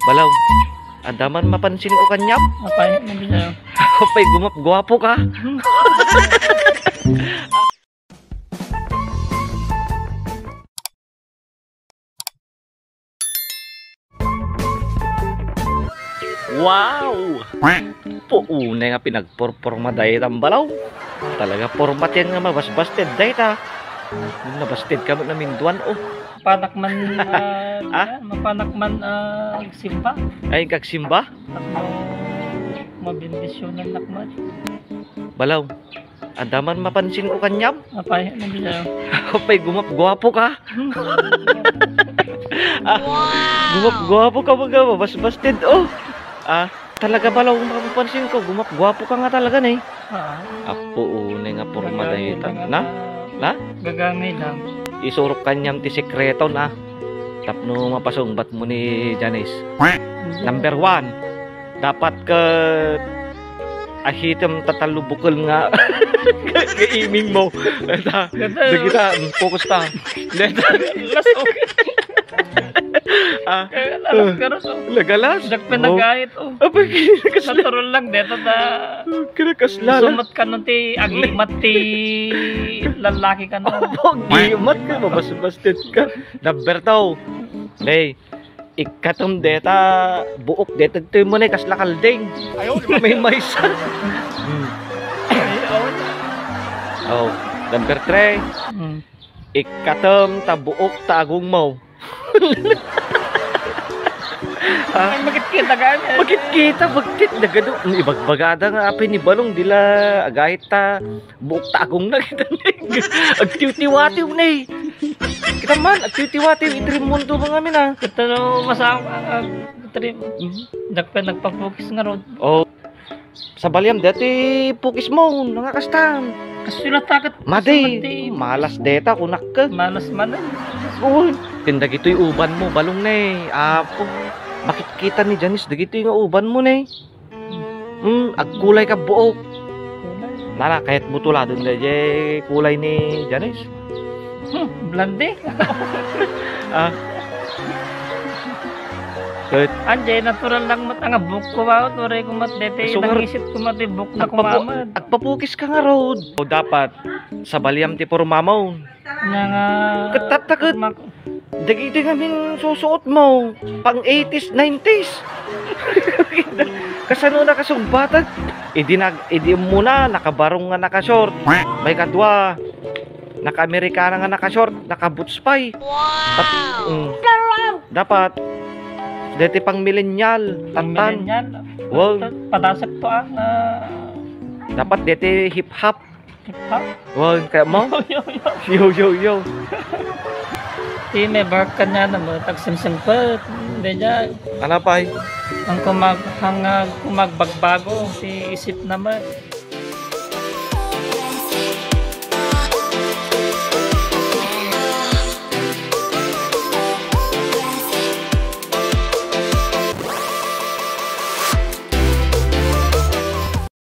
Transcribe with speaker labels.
Speaker 1: Balaw, andaman mapansin ko kanyap.
Speaker 2: Apa yun sa'yo?
Speaker 1: Kapay gumap, gwapo ka. Wow! Puunay nga pinagporporma dahil ang balaw. Talaga format yan nga mabasbasted dahil ta. Nabasted ka na minduan oh.
Speaker 2: Mapanak man, mapanak man simba.
Speaker 1: Ay kagsimba?
Speaker 2: At mabindisyonan lakman.
Speaker 1: Balaw, andaman mapansin ko kanyam.
Speaker 2: Apa yun sa'yo?
Speaker 1: Kapay gumap, gwapo ka. Gumap, gwapo ka mga mabasbasted oh. Talaga balaw mapapansin ko, gumap, gwapo ka nga talaga na eh. Apo, unay nga porma dahil ta. Na?
Speaker 2: Gagangay lang.
Speaker 1: Isurok kanyam ti sekreto na. Tapno mapasong bat mo ni Janice. Number 1, dapat ka ahitam tatalubukol nga kaiming mo. Kita, focus ta. Lagalas?
Speaker 2: Nagpinagayit oh. Natural lang dito na
Speaker 1: kinakasla.
Speaker 2: sumat ka nun ti agimat ti lalaki ka nun.
Speaker 1: Gimat ka, mabasbasted ka. Number 2, Lay, ikatom deta buok deta ito mo na kasla kalding. May maysa. Oh, number 3, ikatom ta buok ta agong mo.
Speaker 2: Ay, magkita gani.
Speaker 1: Magkita na gado. Ibagbagada nga apay ni Balong dila agahit ta buok ta agong na kita. Agtiw-tiwatiw na eh. Kita man, agtiw-tiwatiw itrim mundo mga amin ah.
Speaker 2: Kita no masama trim. Nagpapukis nga rod.
Speaker 1: Oh. Sa Balyam dati pukis mo nakakastam.
Speaker 2: Kasi takot.
Speaker 1: Madi, malas deta kunak ka.
Speaker 2: Malas manan.
Speaker 1: Oo. Tindag ito'y uban mo, Balong na eh. Apo, makikita ni Janice, dagito yung uban mo na eh. Agkulay ka buok. Nala, kahit butula doon na kulay ni Janice.
Speaker 2: Blonde.
Speaker 1: Good.
Speaker 2: Anjay, natural lang mat nga book ko ba? Turay ko mat dete. Nangisip ko mat book na kumamad.
Speaker 1: Agpapukis ka nga road. O dapat, sa Balyam ti pormamaw.
Speaker 2: Nga
Speaker 1: Katatakot. Dagito nga min susuot mo. Pang 80s, 90s. Kasano na kasumbatan? Idi muna, nakabarong nga nakashort. May kadwa, naka-Amerikana nga nakashort, naka-boots pay. Wow! Dapat, dati pang millennial, tatan. Wow.
Speaker 2: Padasak to
Speaker 1: Dapat dati hip-hop.
Speaker 2: Hip-hop?
Speaker 1: Wow, kaya mo? Yo.
Speaker 2: Di may bark ka niya na mo, tagsimsimpet. Hindi niya.
Speaker 1: Ano pa?
Speaker 2: Ang kumagbagbago, si isip naman.